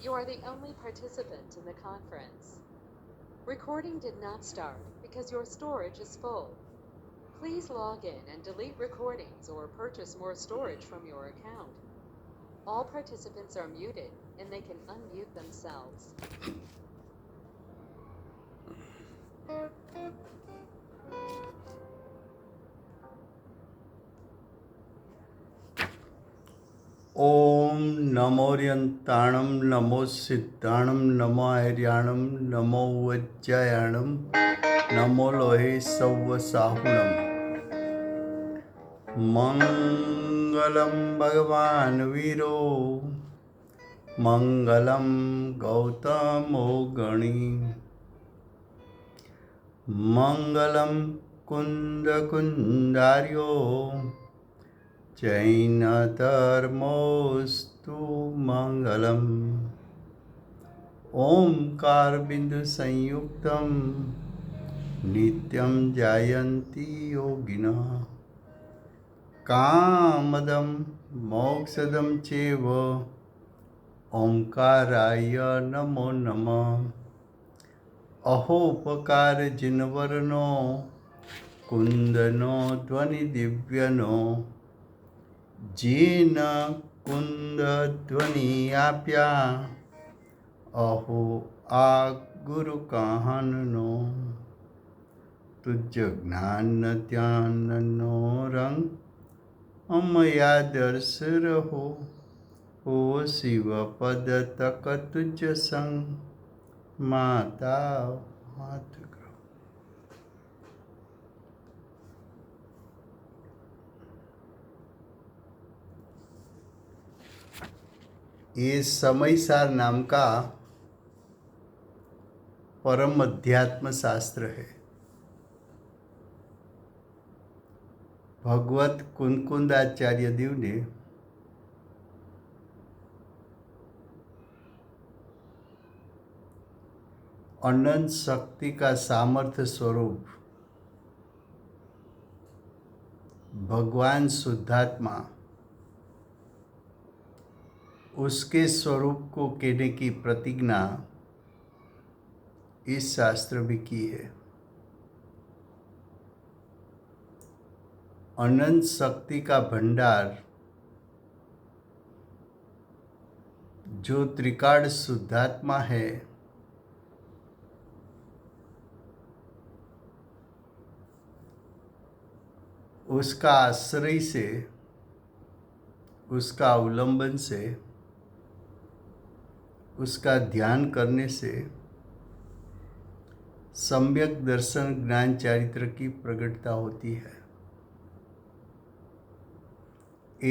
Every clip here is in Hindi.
You are the only participant in the conference. Recording did not start because your storage is full. Please log in and delete recordings or purchase more storage from your account. All participants are muted and they can unmute themselves. ओम नमोर्यंताणं नमो सिद्धाणं नमो आर्याणं नमो वज्जायाणं नमो लोहे सव्वसाहुणं मंगलम भगवान वीरो मंगलम गौतमो गणी मंगलम कुंद कुंडार्यो जैनधर्मोऽस्तु मंगलम् ओंकार बिंदु संयुक्तम नित्यं जायन्ति योगिनः कामदं मोक्षदं चैव ओंकाराय नमो नमः अहोपकार जिनवरनो कुंदनो ध्वनि दिव्यनो जीन कुंद ध्वनि आप्या अहो आ गुरु कहनो तुझ ज्ञान ध्यान रंग अमया दर्श रहो हो शिव पद तक तुझ संग माता हाथ ग्रह। ये समयसार नाम का परम अध्यात्म शास्त्र है। भगवत कुंकुंदाचार्य देव ने अनंत शक्ति का सामर्थ्य स्वरूप भगवान शुद्धात्मा उसके स्वरूप को कहने की प्रतिज्ञा इस शास्त्र में की है। अनंत शक्ति का भंडार जो त्रिकाल शुद्धात्मा है उसका आश्रय से, उसका अवलंबन से, उसका ध्यान करने से सम्यक दर्शन ज्ञान चारित्र की प्रकटता होती है।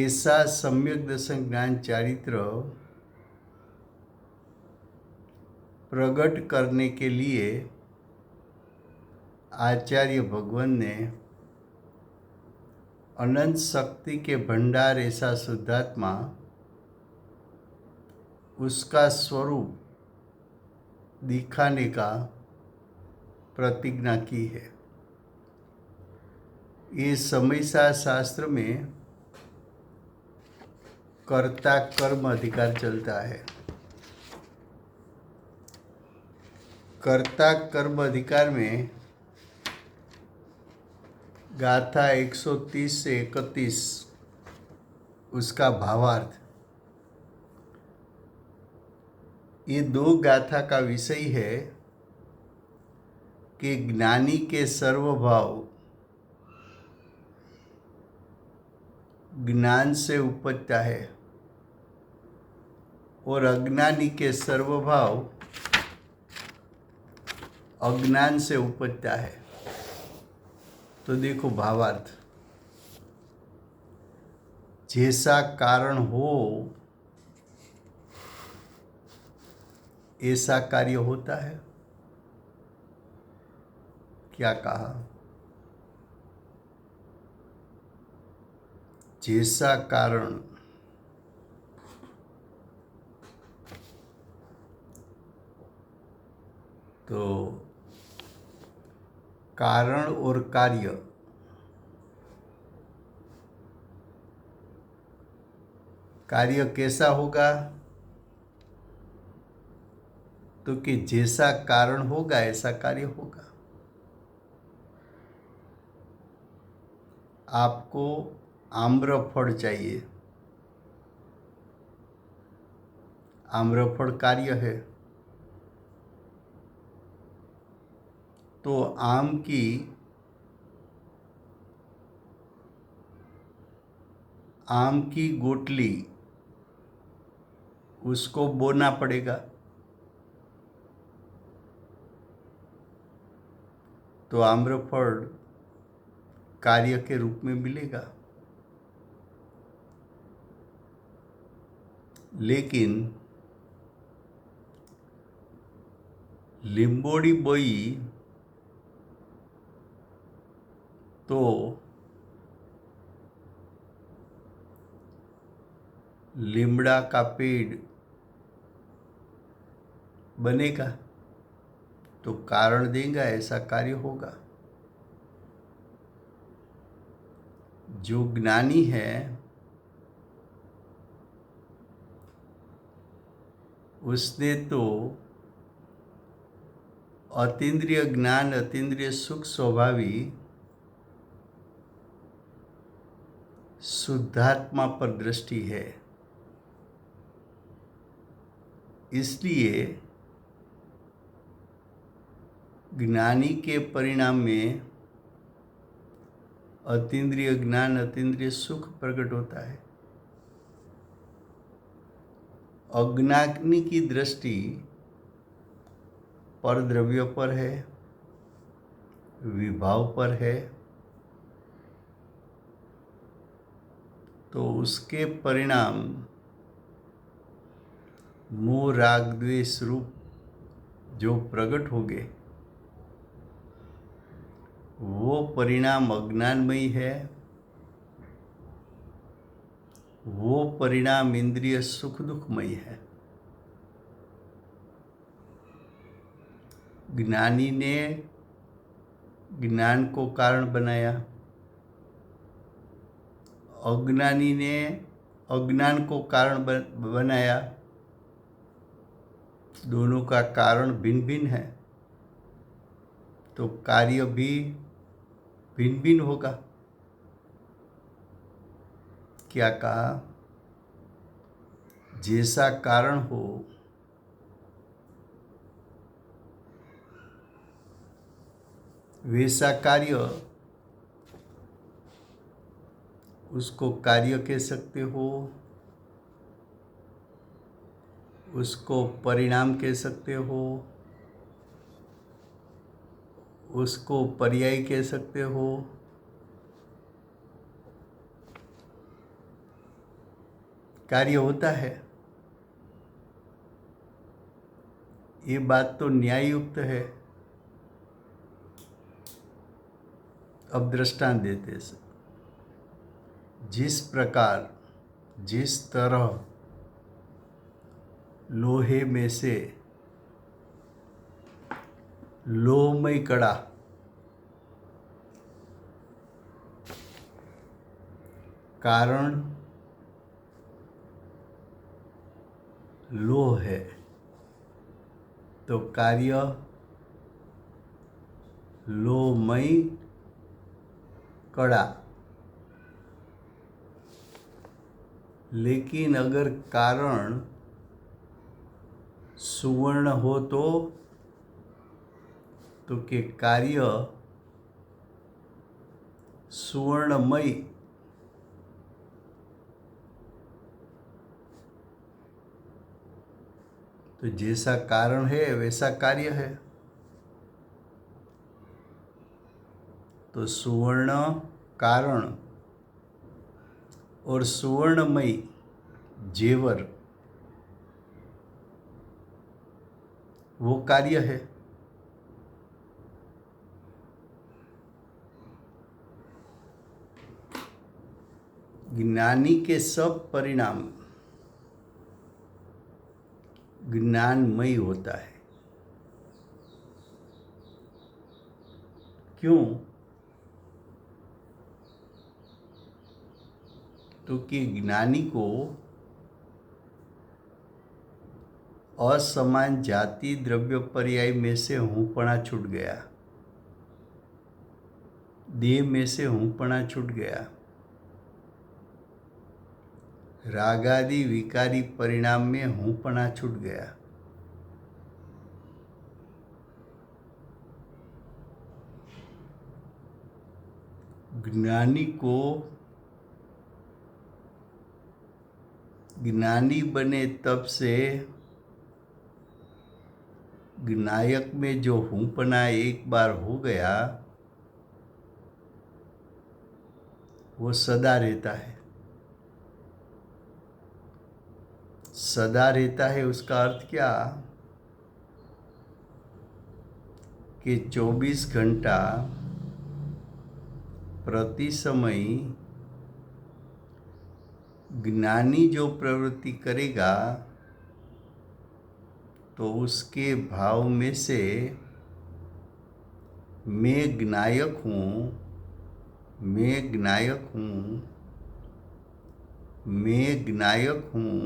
ऐसा सम्यक दर्शन ज्ञान चारित्र प्रकट करने के लिए आचार्य भगवान ने अनंत शक्ति के भंडार ऐसा शुद्धात्मा उसका स्वरूप दिखाने का प्रतिज्ञा की है। ये समयसार शास्त्र में कर्ता कर्म अधिकार चलता है। कर्ता कर्म अधिकार में गाथा 130 से 31 उसका भावार्थ, ये दो गाथा का विषय है कि ज्ञानी के सर्वभाव ज्ञान से उपजता है और अज्ञानी के सर्वभाव अज्ञान से उपजता है। तो देखो भावार्थ, जैसा कारण हो ऐसा कार्य होता है। क्या कहा? जैसा कारण तो कारण और कार्य कार्य कैसा होगा? तो कि जैसा कारण होगा ऐसा कार्य होगा। आपको आम्रफल चाहिए, आम्रफल कार्य है, तो आम की गोटली उसको बोना पड़ेगा, तो आम्रफल कार्य के रूप में मिलेगा। लेकिन लिंबोड़ी बोई तो लीमड़ा का पेड़ बनेगा, तो कारण देगा ऐसा कार्य होगा। जो ज्ञानी है उसने तो अतीन्द्रिय ज्ञान, अतीन्द्रिय सुख स्वभावी शुद्धात्मा पर दृष्टि है, इसलिए ज्ञानी के परिणाम में अतीन्द्रिय ज्ञान, अतीन्द्रिय सुख प्रकट होता है। अज्ञानी की दृष्टि पर द्रव्य पर है, विभाव पर है, तो उसके परिणाम मोह राग द्वेष रूप जो प्रकट हो गए, वो परिणाम अज्ञानमयी है, वो परिणाम इंद्रिय सुख दुखमयी है। ज्ञानी ने ज्ञान को कारण बनाया, अज्ञानी ने अज्ञान को कारण बनाया, दोनों का कारण भिन्न भिन्न है, तो कार्य भी भिन्न भिन्न होगा। क्या कहा? जैसा कारण हो वैसा कार्य, उसको कार्य कह सकते हो, उसको परिणाम कह सकते हो, उसको पर्याय कह सकते हो। कार्य होता है, ये बात तो न्याययुक्त है। अब दृष्टांत देते हैं। जिस प्रकार, जिस तरह लोहे में से लोहमय कड़ा कारण लोह है, तो कार्य लोहमय कड़ा। लेकिन अगर कारण सुवर्ण हो तो के कार्य सुवर्णमय। तो जैसा कारण है वैसा कार्य है। तो सुवर्ण कारण और सुवर्णमय जेवर वो कार्य है। ज्ञानी के सब परिणाम ज्ञानमय होता है। क्यों? तो कि ज्ञानी को असमान जाति द्रव्य पर्याय में से हूँपणा छूट गया, देह में से हूँपणा छूट गया, रागादि विकारी परिणाम में हूँपणा छूट गया। ज्ञानी बने तब से ज्ञायक में जो हूँपना एक बार हो गया वो सदा रहता है। सदा रहता है उसका अर्थ क्या कि 24 घंटा प्रति समय ज्ञानी जो प्रवृत्ति करेगा तो उसके भाव में से मैं ज्ञायक हूँ, मैं ज्ञायक हूँ, मैं ज्ञायक हूँ,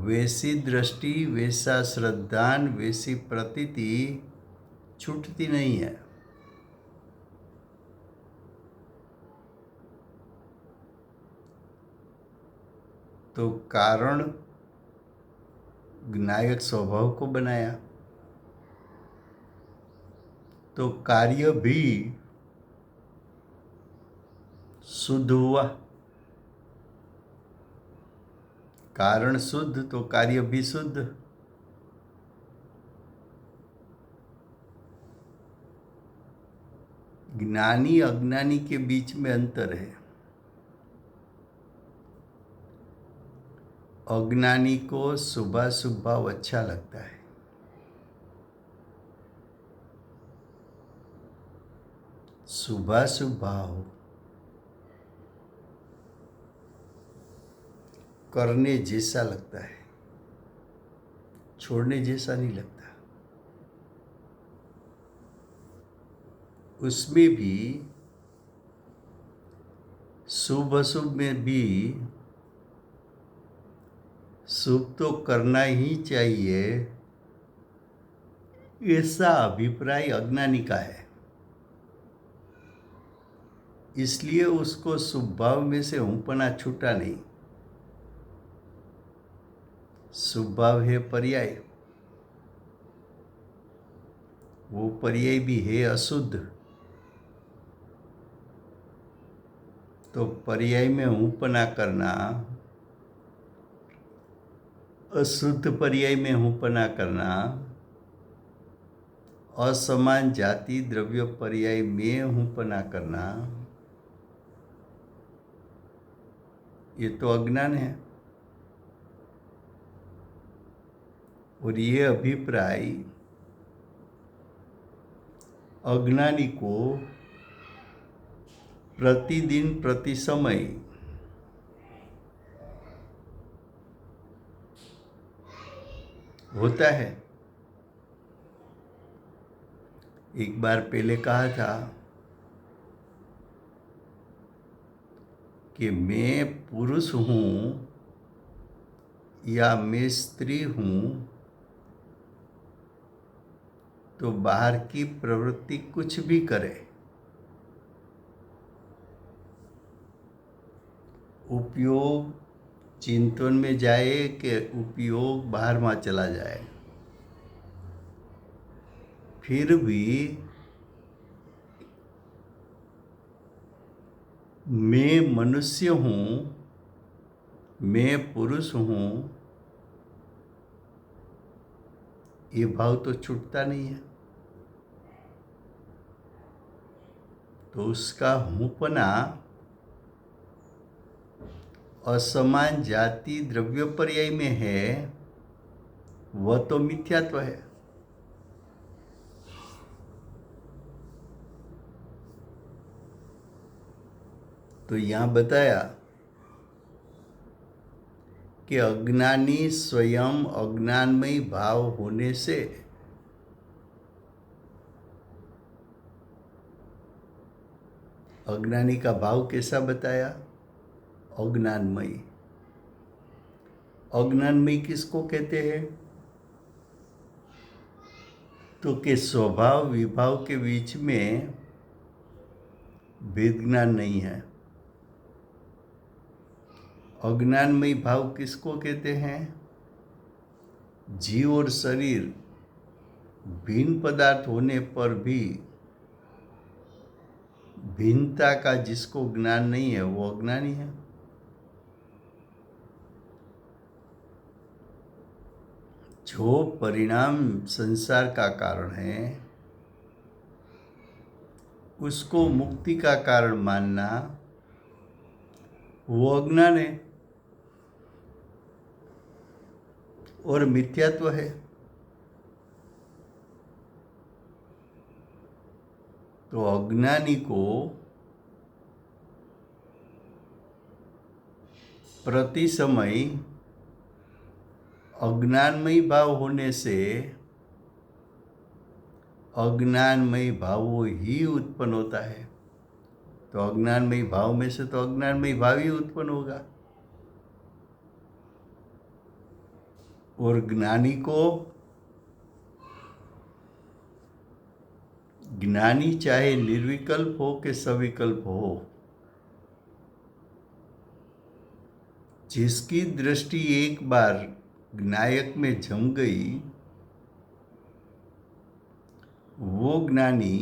वैसी दृष्टि, वैसा श्रद्धान, वैसी प्रतीति छूटती नहीं है। तो कारण ज्ञायक स्वभाव को बनाया तो कार्य भी शुद्ध हुआ। कारण शुद्ध तो कार्य भी शुद्ध। ज्ञानी अज्ञानी के बीच में अंतर है। अज्ञानी को शुभाशुभ भाव अच्छा लगता है, शुभाशुभ भाव करने जैसा लगता है, छोड़ने जैसा नहीं लगता। उसमें भी शुभ अशुभ में भी शुभ तो करना ही चाहिए ऐसा अभिप्राय अज्ञानी का है। इसलिए उसको शुभ भाव में से हूँपना छूटा नहीं। शुभ भाव है पर्याय, वो पर्याय भी है अशुद्ध। तो पर्याय में हूँपना करना, अशुद्ध पर्याय में हूँपना करना, असमान जाति द्रव्य पर्याय में हूँपना करना, ये तो अज्ञान है। और ये अभिप्राय अज्ञानी को प्रतिदिन प्रति समय होता है। एक बार पहले कहा था कि मैं पुरुष हूँ या मैं स्त्री हूँ तो बाहर की प्रवृत्ति कुछ भी करे, उपयोग चिंतन में जाए कि उपयोग बाहर में चला जाए, फिर भी मैं मनुष्य हूँ, मैं पुरुष हूँ, ये भाव तो छूटता नहीं है। तो उसका हूँपना असमान जाति द्रव्य पर्याय में है, वह तो मिथ्यात्व है। तो यहाँ बताया कि अज्ञानी स्वयं अज्ञानमय भाव होने से अज्ञानी का भाव कैसा बताया? अज्ञानमय। अज्ञानमयी किसको कहते हैं? तो कि स्वभाव विभाव के बीच में भेद ज्ञान नहीं है। अज्ञानमयी भाव किसको कहते हैं? जीव और शरीर भिन्न पदार्थ होने पर भी भिन्नता का जिसको ज्ञान नहीं है वो अज्ञानी है। जो परिणाम संसार का कारण है उसको मुक्ति का कारण मानना वो अज्ञान है और मिथ्यात्व है। तो अज्ञानी को प्रति समय अज्ञानमयी भाव होने से अज्ञानमयी भाव ही उत्पन्न होता है। तो अज्ञानमयी भाव में से तो अज्ञानमयी भाव ही उत्पन्न होगा। और ज्ञानी को ज्ञानी चाहे निर्विकल्प हो कि सविकल्प हो, जिसकी दृष्टि एक बार ज्ञायक में जम गई वो ज्ञानी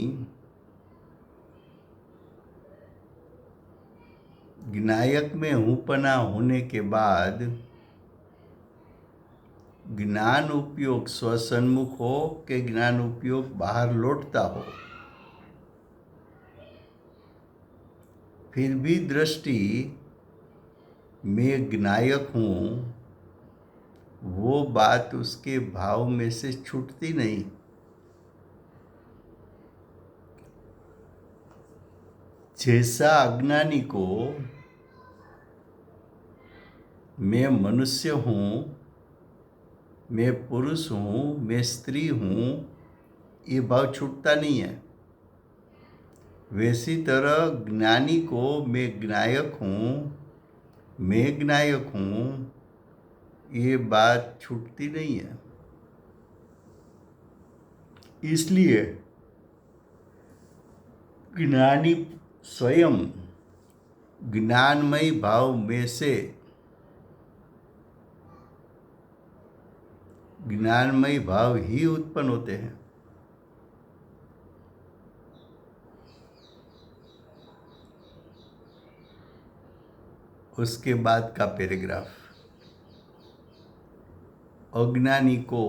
ज्ञायक में हूँपना होने के बाद ज्ञान उपयोग स्वसन्मुख हो कि ज्ञान उपयोग बाहर लौटता हो, फिर भी दृष्टि मैं ज्ञायक हूँ वो बात उसके भाव में से छूटती नहीं। जैसा अज्ञानी को मैं मनुष्य हूँ, मैं पुरुष हूँ, मैं स्त्री हूँ, ये भाव छूटता नहीं है, वैसी तरह ज्ञानी को मैं ज्ञायक हूँ, मैं ज्ञायक हूँ, ये बात छूटती नहीं है। इसलिए ज्ञानी स्वयं ज्ञानमय भाव में से ज्ञानमय भाव ही उत्पन्न होते हैं। उसके बाद का पैराग्राफ, अज्ञानी को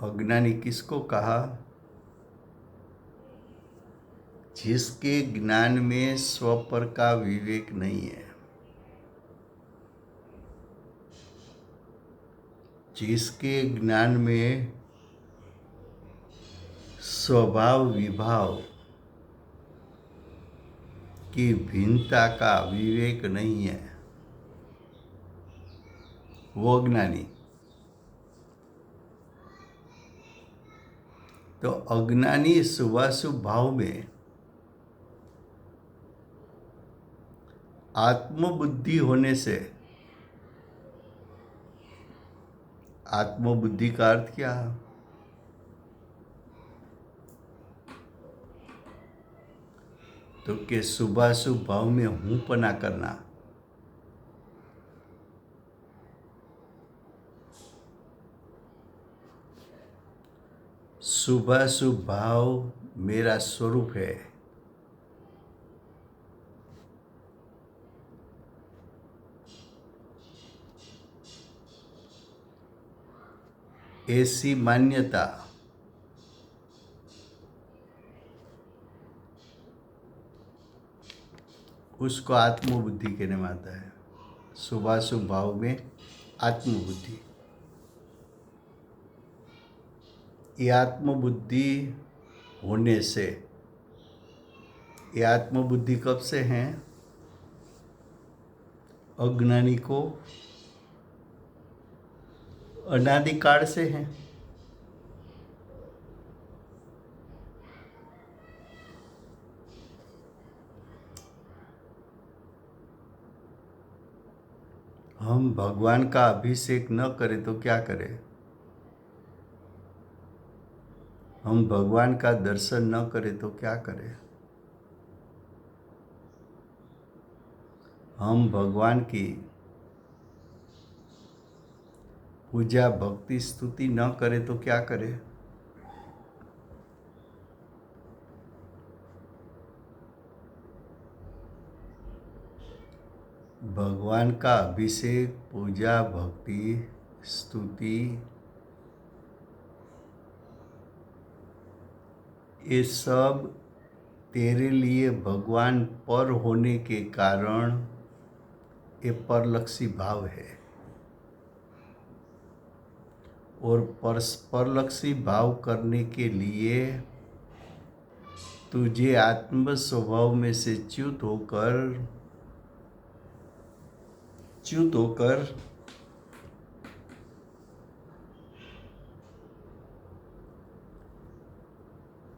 अज्ञानी किसको कहा? जिसके ज्ञान में स्वपर का विवेक नहीं है, जिसके ज्ञान में स्वभाव विभाव की भिन्नता का विवेक नहीं है, वो अज्ञानी। तो अज्ञानी शुभाशुभ भाव में आत्मबुद्धि होने से, आत्मबुद्धि का अर्थ क्या है? तो कि शुभाशुभ भाव में हूँपना करना। शुभाशुभ भाव मेरा स्वरूप है, ऐसी मान्यता उसको आत्मबुद्धि कहने में आता है। शुभाशुभ भाव में आत्मबुद्धि, ये आत्मबुद्धि होने से, ये आत्मबुद्धि कब से है? अज्ञानी को अनादिकाल से है। हम भगवान का अभिषेक न करें तो क्या करें? हम भगवान का दर्शन न करें तो क्या करें? हम भगवान की पूजा भक्ति स्तुति न करें तो क्या करें? भगवान का अभिषेक, पूजा भक्ति स्तुति ये सब तेरे लिए भगवान पर होने के कारण ये परलक्षी भाव है। और परलक्षी भाव करने के लिए तुझे आत्म स्वभाव में से च्युत होकर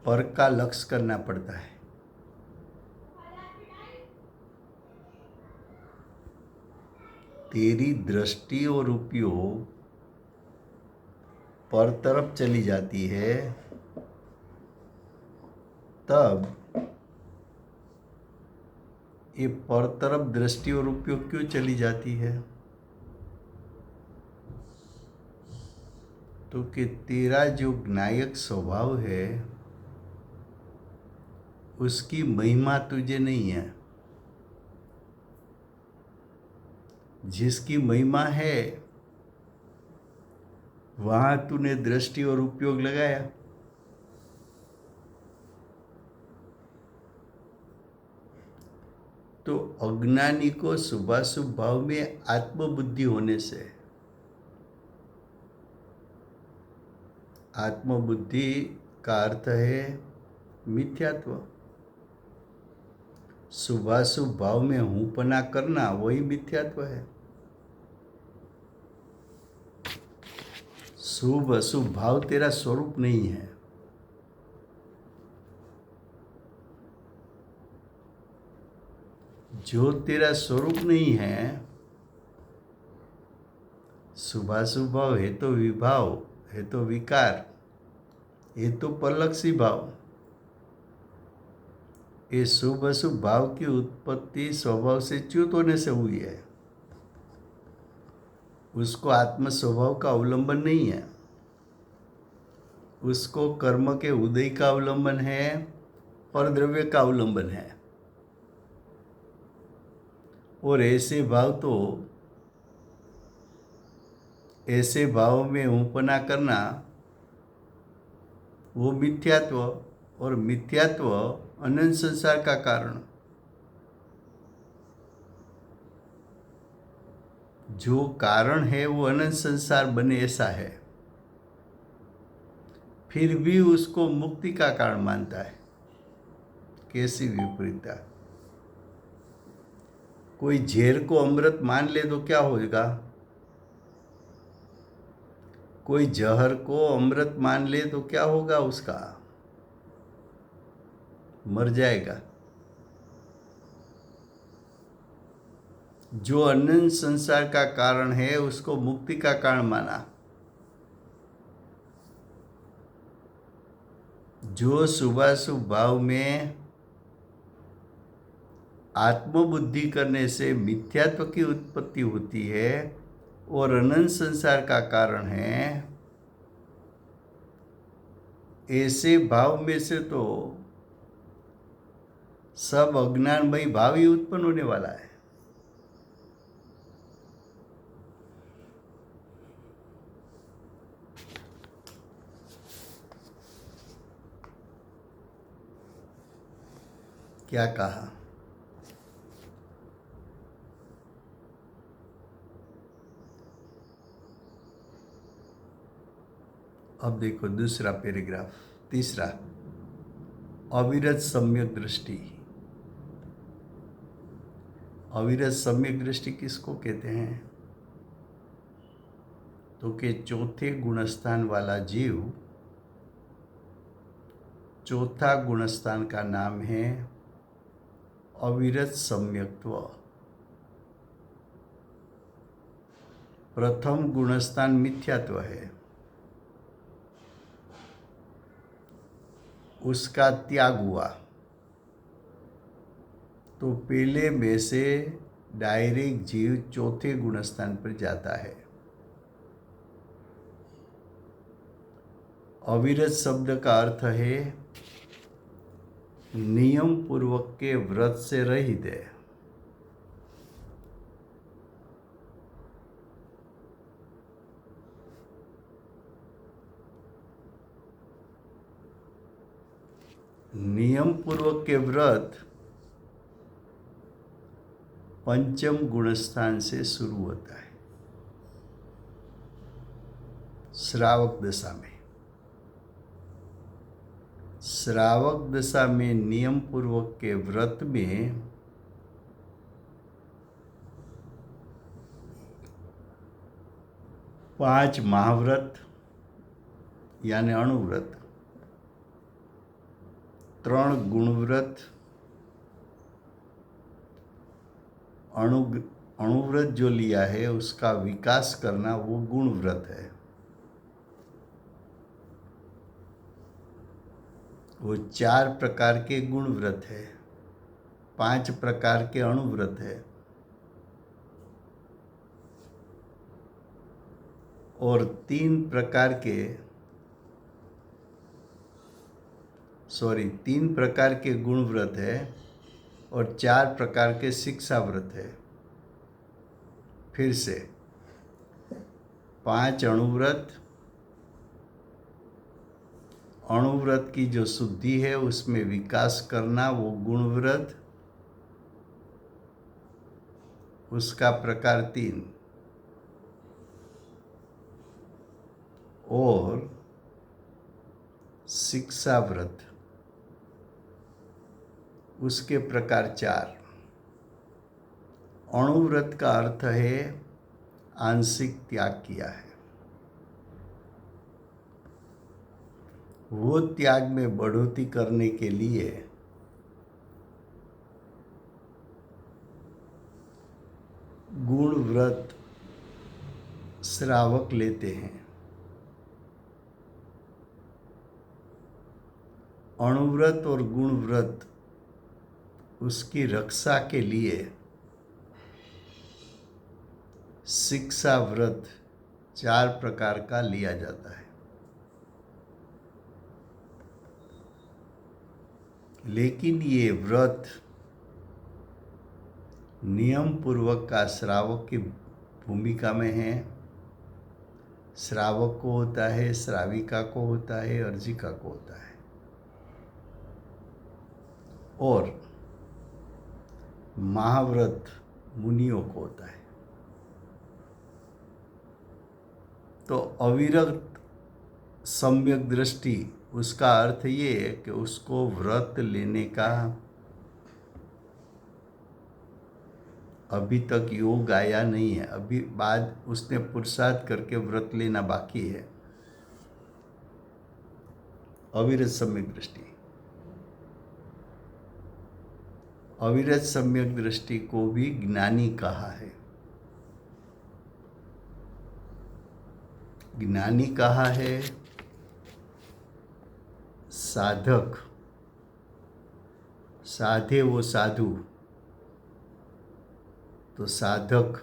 पर का लक्ष्य करना पड़ता है। तेरी दृष्टि और उपयोग पर तरफ चली जाती है, तब ये पर तरफ दृष्टि और उपयोग क्यों चली जाती है? तो कि तेरा जो ज्ञायक स्वभाव है उसकी महिमा तुझे नहीं है। जिसकी महिमा है वहां तूने दृष्टि और उपयोग लगाया। तो अज्ञानी को शुभाशुभ भाव में आत्मबुद्धि होने से, आत्मबुद्धि का अर्थ है मिथ्यात्व। शुभाशुभ भाव में हूंपना करना वही मिथ्यात्व है। शुभ अशुभ भाव तेरा स्वरूप नहीं है। जो तेरा स्वरूप नहीं है, शुभाशुभ भाव है तो विभाव, है तो विकार, ये तो परलक्षी भाव। ये शुभ अशुभ भाव की उत्पत्ति स्वभाव से च्युत होने से हुई है। उसको आत्म स्वभाव का अवलंबन नहीं है। उसको कर्म के उदय का अवलंबन है और द्रव्य का अवलंबन है। और ऐसे भाव में ऊपना करना वो मिथ्यात्व, और मिथ्यात्व अनंत संसार का कारण। जो कारण है वो अनंत संसार बने ऐसा है, फिर भी उसको मुक्ति का कारण मानता है। कैसी विपरीतता! कोई झेर को अमृत मान ले तो क्या होगा? कोई जहर को अमृत मान ले तो क्या होगा उसका? मर जाएगा। जो अनंत संसार का कारण है उसको मुक्ति का कारण माना। जो शुभाशुभ भाव में आत्मबुद्धि करने से मिथ्यात्व की उत्पत्ति होती है और अनंत संसार का कारण है, ऐसे भाव में से तो सब अज्ञानमय भाव ही उत्पन्न होने वाला है। क्या कहा? अब देखो दूसरा पैराग्राफ, तीसरा, अविरत सम्यक दृष्टि। अविरत सम्यक दृष्टि किसको कहते हैं? तो कि चौथे गुणस्थान वाला जीव, चौथा गुणस्थान का नाम है अविरत सम्यक्त्व। प्रथम गुणस्थान मिथ्यात्व है, उसका त्याग हुआ, तो पहले में से डायरेक्ट जीव चौथे गुणस्थान पर जाता है। अविरत शब्द का अर्थ है नियम पूर्वक के व्रत से रहित है। नियम पूर्वक के व्रत पंचम गुणस्थान से शुरू होता है, श्रावक दशा में। श्रावक दशा में नियम पूर्वक के व्रत में पांच महाव्रत यानी अणुव्रत, 3 गुणव्रत, अणुव्रत जो लिया है उसका विकास करना वो गुणव्रत है। वो 4 प्रकार के गुणव्रत है, 5 प्रकार के अणुव्रत है और 3 प्रकार के गुणव्रत है और 4 प्रकार के शिक्षा व्रत है। फिर से 5 अणुव्रत, अणुव्रत की जो शुद्धि है उसमें विकास करना वो गुणव्रत, उसका प्रकार 3, और शिक्षा व्रत उसके प्रकार 4। अणुव्रत का अर्थ है आंशिक त्याग किया है। वो त्याग में बढ़ोतरी करने के लिए गुणव्रत श्रावक लेते हैं। अणुव्रत और गुणव्रत उसकी रक्षा के लिए शिक्षा व्रत 4 प्रकार का लिया जाता है। लेकिन ये व्रत नियम पूर्वक का श्रावक की भूमिका में है। श्रावक को होता है, श्राविका को होता है, अर्जिका को होता है और महाव्रत मुनियों को होता है। तो अविरत सम्यक दृष्टि उसका अर्थ ये है कि उसको व्रत लेने का अभी तक योग आया नहीं है, अभी बाद उसने पुरुषार्थ करके व्रत लेना बाकी है। अविरत सम्यक दृष्टि, अविरत सम्यक दृष्टि को भी ज्ञानी कहा है। ज्ञानी कहा है साधक, साधे वो साधु, तो साधक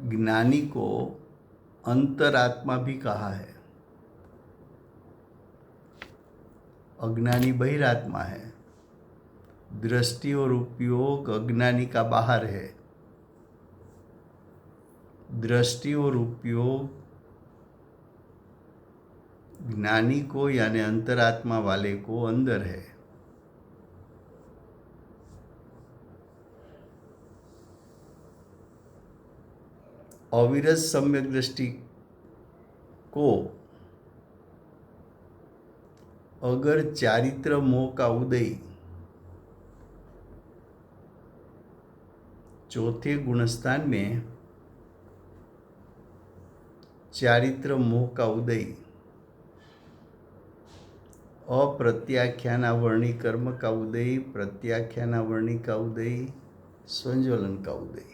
ज्ञानी को अंतरात्मा भी कहा है। अज्ञानी बहिरात्मा है। दृष्टि और उपयोग अज्ञानी का बाहर है, दृष्टि और उपयोग ज्ञानी को यानी अंतरात्मा वाले को अंदर है। अविरत सम्यक दृष्टि को अगर चारित्र मोह का उदय चौथे गुणस्थान में चारित्र मोह का उदय अप्रत्याख्यानावर्णी कर्म का उदय, प्रत्याख्यानावर्णी का उदय, स्वंज्वलन का उदय,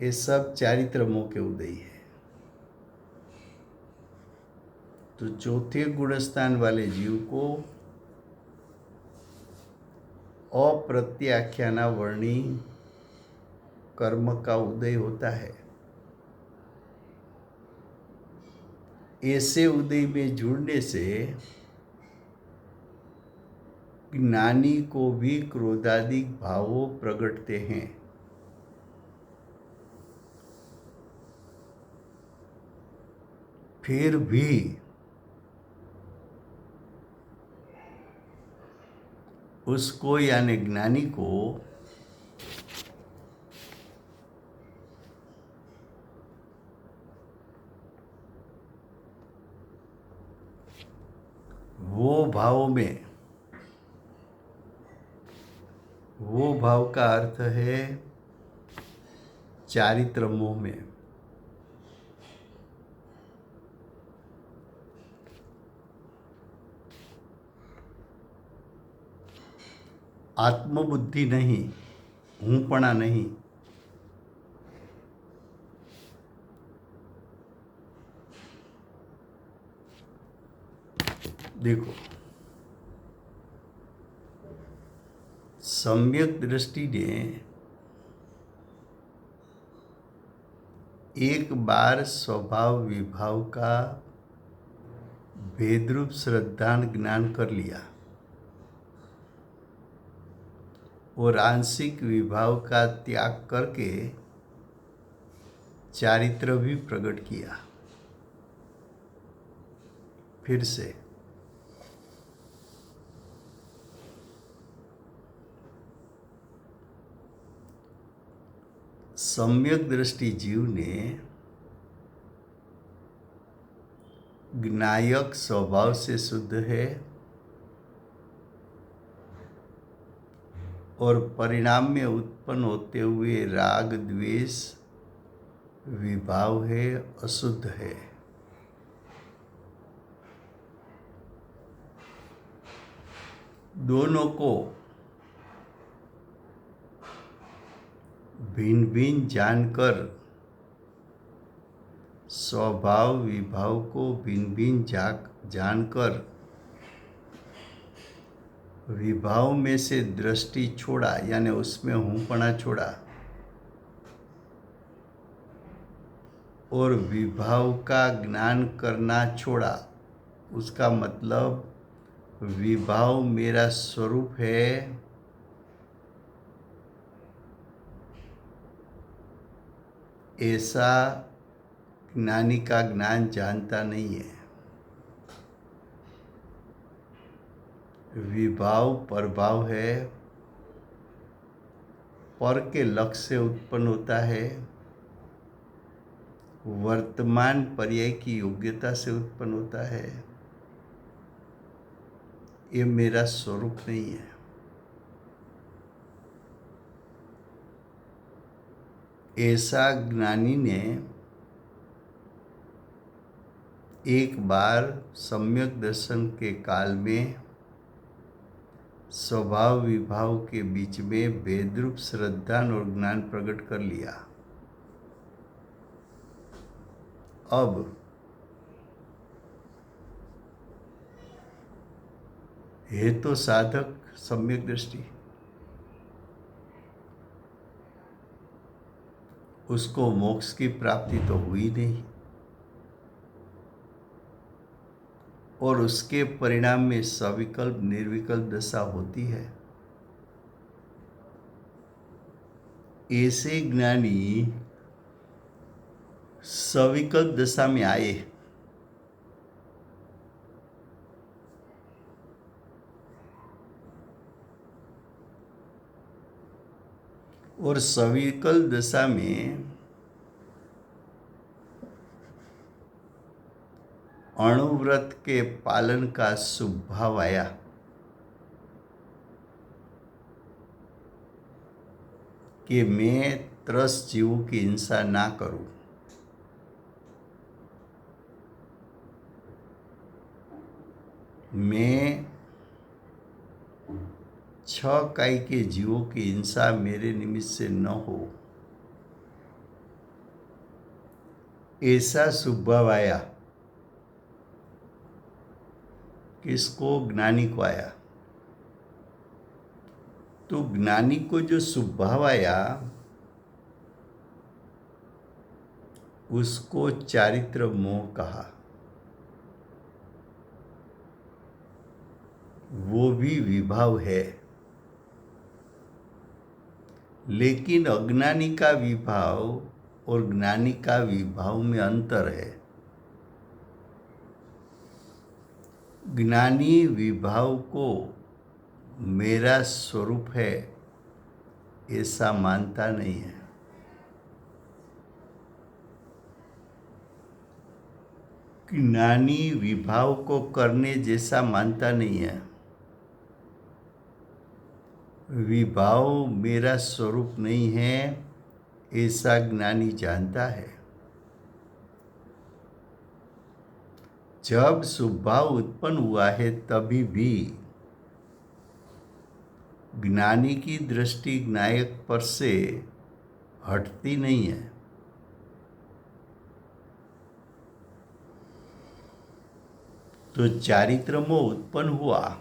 ये सब चारित्र मोह के उदय है। तो चौथे गुणस्थान वाले जीव को अप्रत्याख्यानावर्णी कर्म का उदय होता है। ऐसे उदय में जुड़ने से ज्ञानी को भी क्रोधादि भावों प्रगटते हैं। फिर भी उसको यानी ज्ञानी को वो भाव का अर्थ है चारित्र मोह में। आत्मबुद्धि नहीं, हूँपणा नहीं। देखो, सम्यक दृष्टि ने एक बार स्वभाव विभाव का भेदरूप श्रद्धान ज्ञान कर लिया और आंशिक विभाव का त्याग करके चारित्र भी प्रकट किया। फिर से सम्यक दृष्टि जीव ने ज्ञायक स्वभाव से शुद्ध है और परिणाम में उत्पन्न होते हुए राग द्वेष विभाव है, अशुद्ध है। दोनों को भिन्न भिन्न जानकर, स्वभाव विभाव को भिन्न भिन्न जानकर विभाव में से दृष्टि छोड़ा, यानी उसमें हूँपणा छोड़ा और विभाव का ज्ञान करना छोड़ा। उसका मतलब विभाव मेरा स्वरूप है, ऐसा ज्ञानी का ज्ञान जानता नहीं है। विभाव परभाव है, पर के लक्ष्य से उत्पन्न होता है, वर्तमान पर्याय की योग्यता से उत्पन्न होता है। ये मेरा स्वरूप नहीं है। ऐसा ज्ञानी ने एक बार सम्यक दर्शन के काल में स्वभाव विभाव के बीच में भेदरूप श्रद्धा और ज्ञान प्रकट कर लिया। अब है तो साधक सम्यक दृष्टि, उसको मोक्ष की प्राप्ति तो हुई नहीं और उसके परिणाम में सविकल्प निर्विकल्प दशा होती है। ऐसे ज्ञानी सविकल्प दशा में आए और सविकल्प दशा में अणुव्रत के पालन का शुभ भाव आया कि मैं त्रस्त जीवों की हिंसा ना करूं। मैं 6 काई के जीवों की हिंसा मेरे निमित्त से न हो, ऐसा स्वभाव आया। किसको? ज्ञानी को आया। तो ज्ञानी को जो स्वभाव आया उसको चारित्र मोह कहा। वो भी विभाव है, लेकिन अज्ञानी का विभाव और ज्ञानी का विभाव में अंतर है। ज्ञानी विभाव को मेरा स्वरूप है ऐसा मानता नहीं है। ज्ञानी विभाव को करने जैसा मानता नहीं है। विभाव मेरा स्वरूप नहीं है ऐसा ज्ञानी जानता है। जब स्वभाव उत्पन्न हुआ है तभी भी ज्ञानी की दृष्टि ज्ञायक पर से हटती नहीं है। तो चारित्र मोह उत्पन्न हुआ,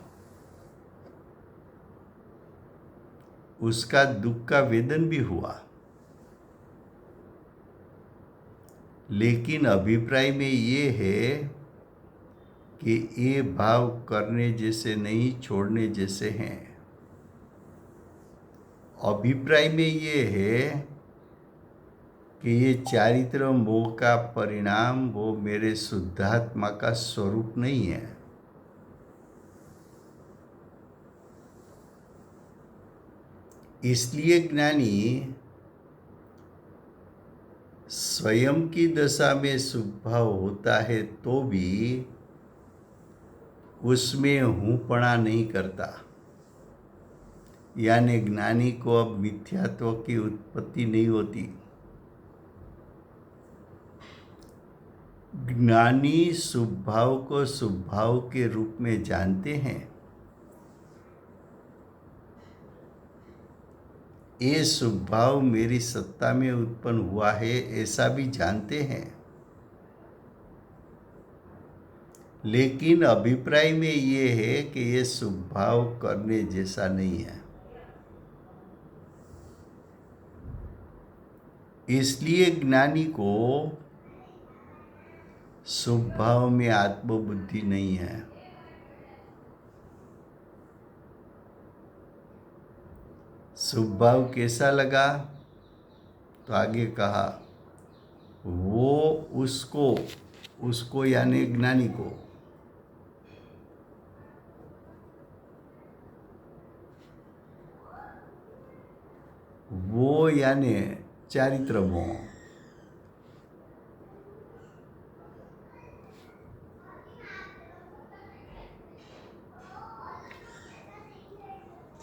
उसका दुख का वेदन भी हुआ, लेकिन अभिप्राय में ये है कि ये भाव करने जैसे नहीं, छोड़ने जैसे हैं। अभिप्राय में ये है कि ये चारित्र मोह का परिणाम वो मेरे शुद्धात्मा का स्वरूप नहीं है। इसलिए ज्ञानी स्वयं की दशा में स्वभाव होता है तो भी उसमें हूँपणा नहीं करता। यानी ज्ञानी को अब मिथ्यात्व की उत्पत्ति नहीं होती। ज्ञानी स्वभाव को स्वभाव के रूप में जानते हैं। ये स्वभाव मेरी सत्ता में उत्पन्न हुआ है ऐसा भी जानते हैं, लेकिन अभिप्राय में ये है कि ये स्वभाव करने जैसा नहीं है। इसलिए ज्ञानी को स्वभाव में आत्मबुद्धि नहीं है। स्वभाव कैसा लगा? तो आगे कहा वो उसको यानी ज्ञानी को वो यानी चारित्र मोह,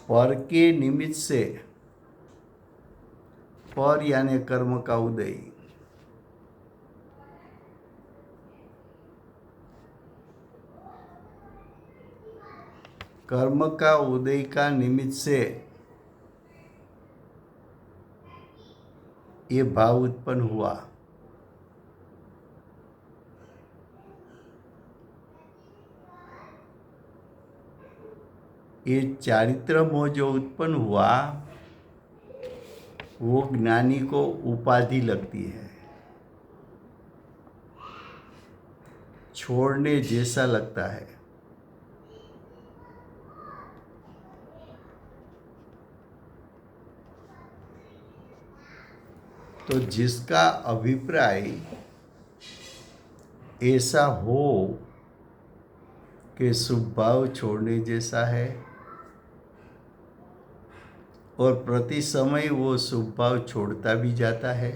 पर के निमित्त से, पर यानी कर्म का उदय, कर्म का उदय का निमित्त से ये भाव उत्पन्न हुआ। ये चारित्र मोह जो उत्पन्न हुआ वो ज्ञानी को उपाधि लगती है, छोड़ने जैसा लगता है। तो जिसका अभिप्राय ऐसा हो कि स्वभाव छोड़ने जैसा है और प्रति समय वो स्वभाव छोड़ता भी जाता है,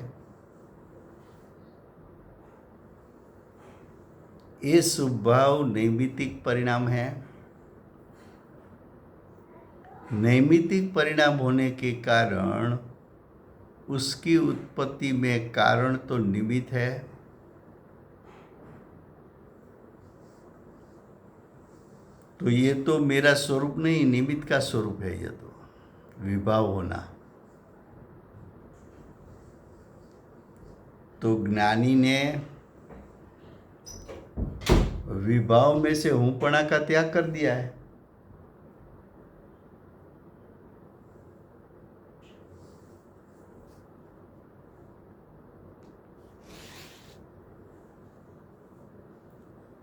ये स्वभाव नैमित्तिक परिणाम है। नैमित्तिक परिणाम होने के कारण उसकी उत्पत्ति में कारण तो निमित्त है, तो ये तो मेरा स्वरूप नहीं, निमित्त का स्वरूप है। ये तो विभाव होना। तो ज्ञानी ने विभाव में से हूंपणा का त्याग कर दिया है।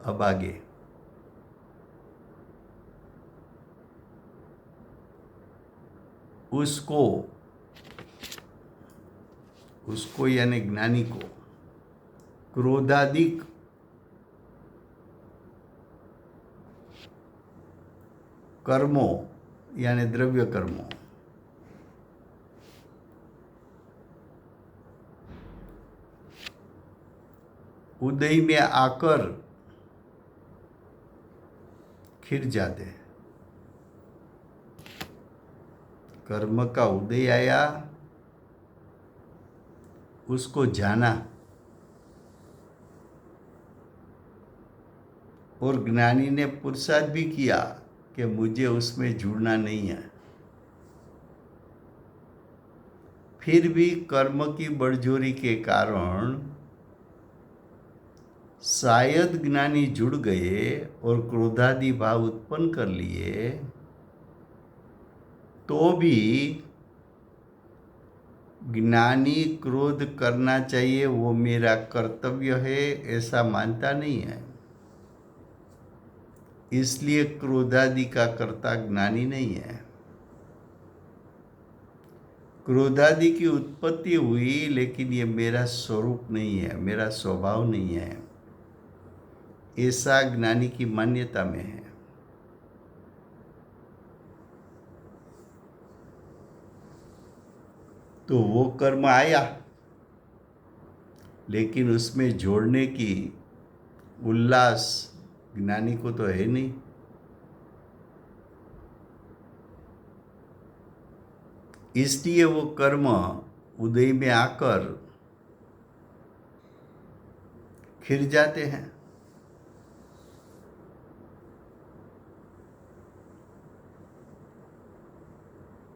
अब आगे उसको यानी ज्ञानी को क्रोधादिक कर्मों यानी द्रव्य कर्मों उदय में आकर खिर जाते हैं। कर्म का उदय आया, उसको जाना, और ज्ञानी ने पुरुषार्थ भी किया कि मुझे उसमें जुड़ना नहीं है। फिर भी कर्म की बड़जोरी के कारण शायद ज्ञानी जुड़ गए और क्रोधादि भाव उत्पन्न कर लिए, तो भी ज्ञानी क्रोध करना चाहिए, वो मेरा कर्तव्य है, ऐसा मानता नहीं है। इसलिए क्रोधादि का कर्ता ज्ञानी नहीं है। क्रोधादि की उत्पत्ति हुई, लेकिन ये मेरा स्वरूप नहीं है, मेरा स्वभाव नहीं है, ऐसा ज्ञानी की मान्यता में है। तो वो कर्म आया, लेकिन उसमें जोड़ने की उल्लास ज्ञानी को तो है नहीं। इसलिए वो कर्म उदय में आकर खिर जाते हैं।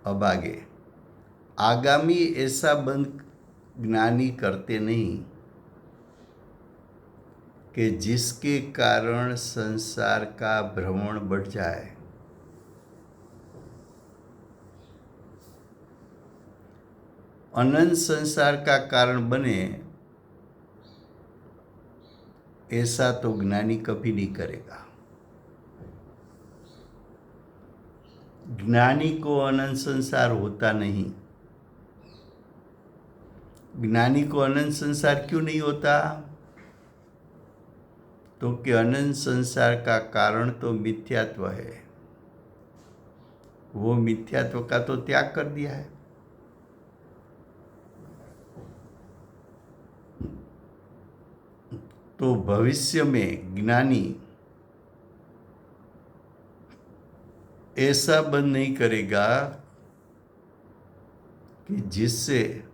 अब आगे आगामी ऐसा बंद ज्ञानी करते नहीं कि जिसके कारण संसार का भ्रमण बढ़ जाए। अनंत संसार का कारण बने, ऐसा तो ज्ञानी कभी नहीं करेगा। ज्ञानी को अनंत संसार होता नहीं। ज्ञानी को अनंत संसार क्यों नहीं होता? तो कि अनंत संसार का कारण तो मिथ्यात्व है। वो मिथ्यात्व का तो त्याग कर दिया है। तो भविष्य में ज्ञानी ऐसा बंद नहीं करेगा कि जिससे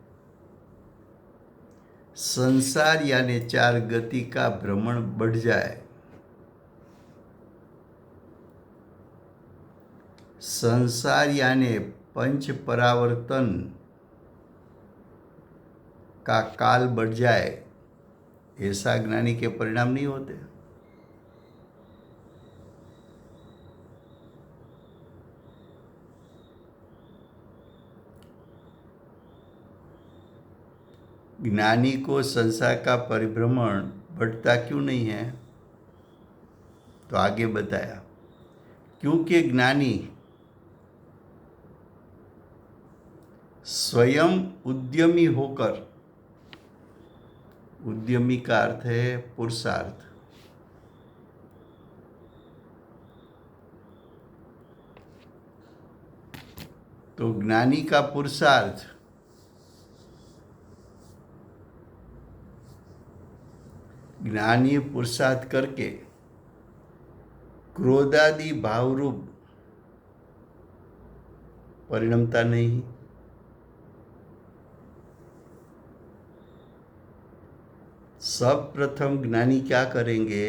संसार यानी चार गति का भ्रमण बढ़ जाए। संसार यानी पंच परावर्तन का काल बढ़ जाए, ऐसा ज्ञानी के परिणाम नहीं होते। ज्ञानी को संसार का परिभ्रमण बढ़ता क्यों नहीं है? तो आगे बताया, क्योंकि ज्ञानी स्वयं उद्यमी होकर, उद्यमी का अर्थ है पुरुषार्थ, तो ज्ञानी का पुरुषार्थ ज्ञानी पुरुषार्थ करके क्रोधादि भावरूप परिणमता नहीं। सब प्रथम ज्ञानी क्या करेंगे?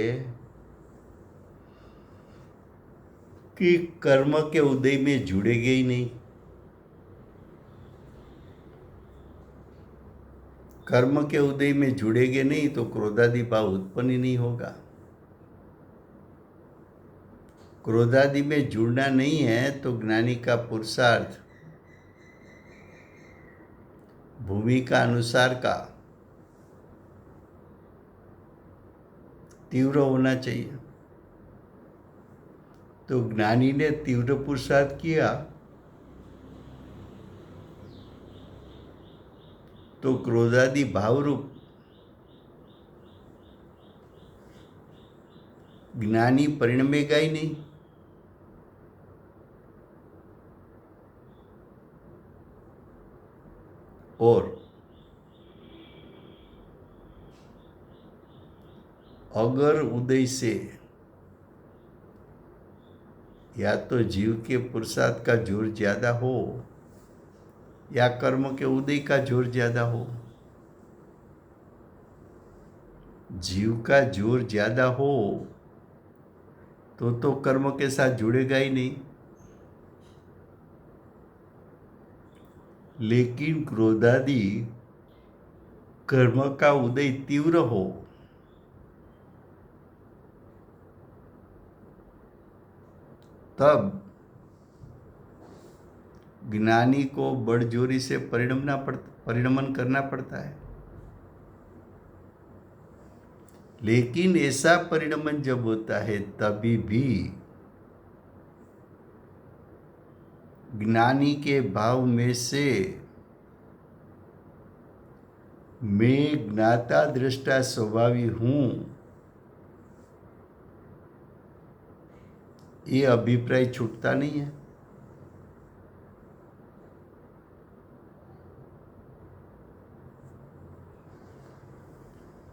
कि कर्म के उदय में जुड़ेंगे ही नहीं। कर्म के उदय में जुड़ेंगे नहीं तो क्रोधादि भाव उत्पन्न ही नहीं होगा। क्रोधादि में जुड़ना नहीं है तो ज्ञानी का पुरुषार्थ भूमिका अनुसार का तीव्र होना चाहिए। तो ज्ञानी ने तीव्र पुरुषार्थ किया तो क्रोधादि भाव रूप ज्ञानी परिणमेगा ही नहीं। और अगर उदय से या तो जीव के पुरुषार्थ का जोर ज्यादा हो या कर्म के उदय का जोर ज्यादा हो, जीव का जोर ज्यादा हो तो कर्म के साथ जुड़ेगा ही नहीं। लेकिन क्रोधादि कर्म का उदय तीव्र हो तब ज्ञानी को बड़जोरी से परिणमन करना पड़ता है। लेकिन ऐसा परिणमन जब होता है तभी भी ज्ञानी के भाव में से मैं ज्ञाता दृष्टा स्वभावी हूं ये अभिप्राय छूटता नहीं है।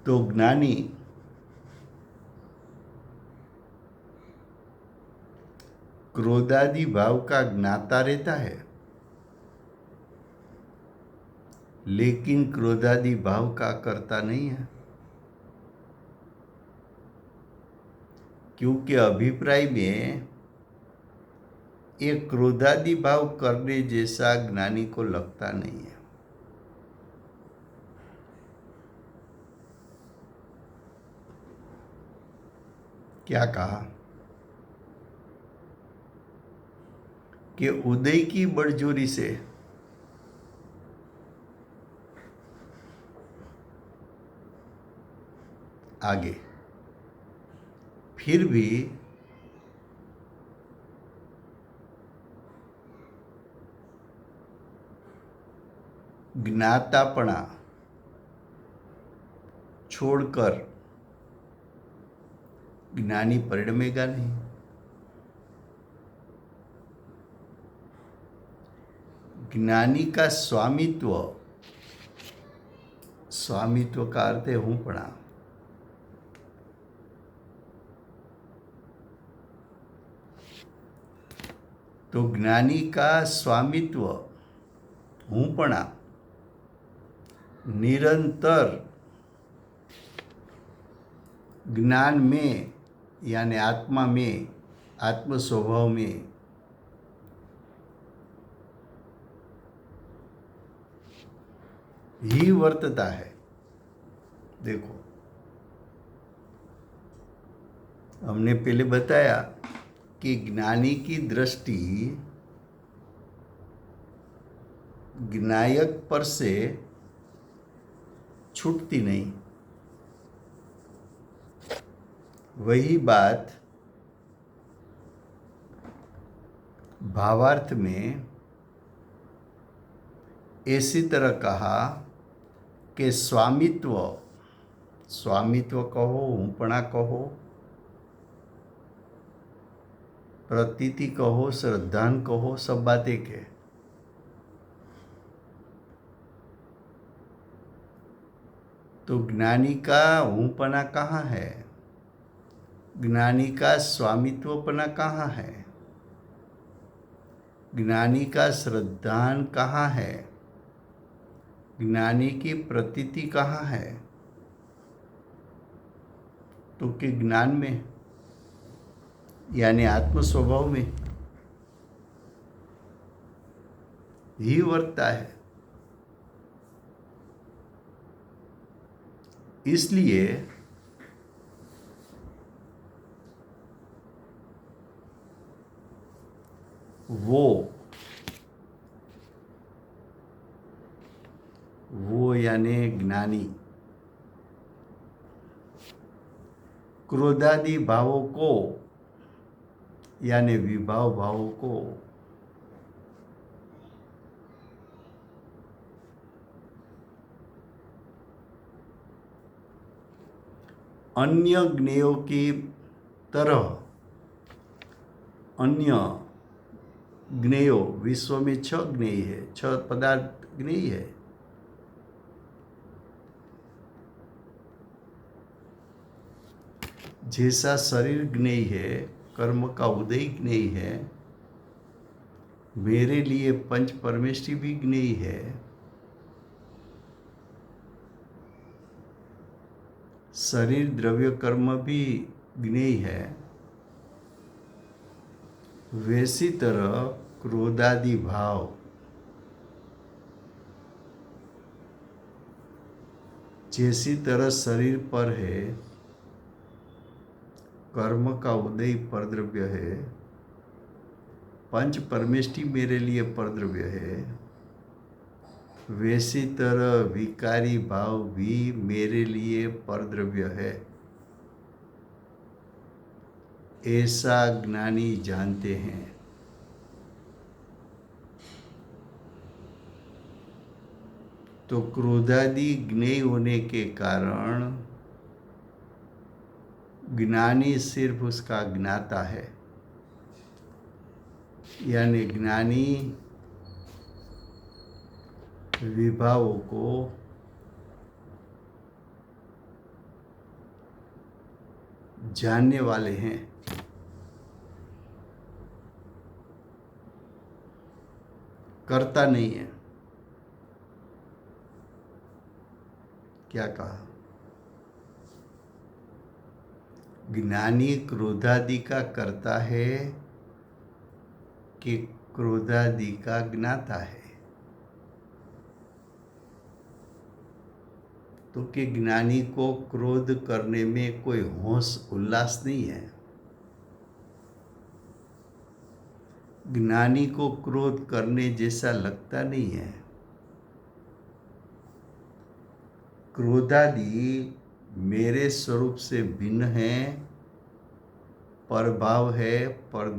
तो ज्ञानी क्रोधादि भाव का ज्ञाता रहता है लेकिन क्रोधादि भाव का करता नहीं है, क्योंकि अभिप्राय में ये क्रोधादि भाव करने जैसा ज्ञानी को लगता नहीं है। क्या कहा कि उदय की बड़जोरी से आगे फिर भी ज्ञातापना छोड़कर ज्ञानी परिणमेगा नहीं। ज्ञानी का स्वामित्व, स्वामित्व का अर्थ है हूंपणा, तो ज्ञानी का स्वामित्व हूंपणा निरंतर ज्ञान में यानी आत्मा में, आत्म स्वभाव में ही वर्तता है। देखो हमने पहले बताया कि ज्ञानी की दृष्टि ज्ञायक पर से छूटती नहीं। वही बात भावार्थ में ऐसी तरह कहा कि स्वामित्व, स्वामित्व कहो, हूंपणा कहो, प्रतीति कहो, श्रद्धान कहो, सब बात एक है। तो ज्ञानी का हूंपना कहाँ है, ज्ञानी का स्वामित्वपना कहाँ है, ज्ञानी का श्रद्धान कहाँ है, ज्ञानी की प्रतीति कहाँ है? तो कि ज्ञान में, यानी आत्म स्वभाव में ही वर्तता है। इसलिए वो यानी ज्ञानी क्रोधादि भावों को यानी विभाव भावों को अन्य ज्ञेयों की तरह अन्य ज्ञेयों, विश्व में 6 ज्ञेय है, 6 पदार्थ ज्ञेय है। जैसा शरीर ज्ञेय है, कर्म का उदय ज्ञेय है, मेरे लिए पंच परमेष्टि भी ज्ञेय है। शरीर द्रव्य कर्म भी ज्ञेय है। वैसी तरह क्रोधादि भाव जैसी तरह शरीर पर है, कर्म का उदय परद्रव्य है, पंच परमेष्टि मेरे लिए परद्रव्य है, वैसी तरह विकारी भाव भी मेरे लिए परद्रव्य है। ऐसा ज्ञानी जानते हैं। तो क्रोधादि ज्ञेय होने के कारण ज्ञानी सिर्फ उसका ज्ञाता है, यानी ज्ञानी विभावों को जानने वाले हैं। करता नहीं है। क्या कहा? ज्ञानी क्रोधादि का करता है कि क्रोधादि का ज्ञाता है? तो कि ज्ञानी को क्रोध करने में कोई होश उल्लास नहीं है। ज्ञानी को क्रोध करने जैसा लगता नहीं है। क्रोधादि मेरे स्वरूप से भिन्न है, परभाव है, पर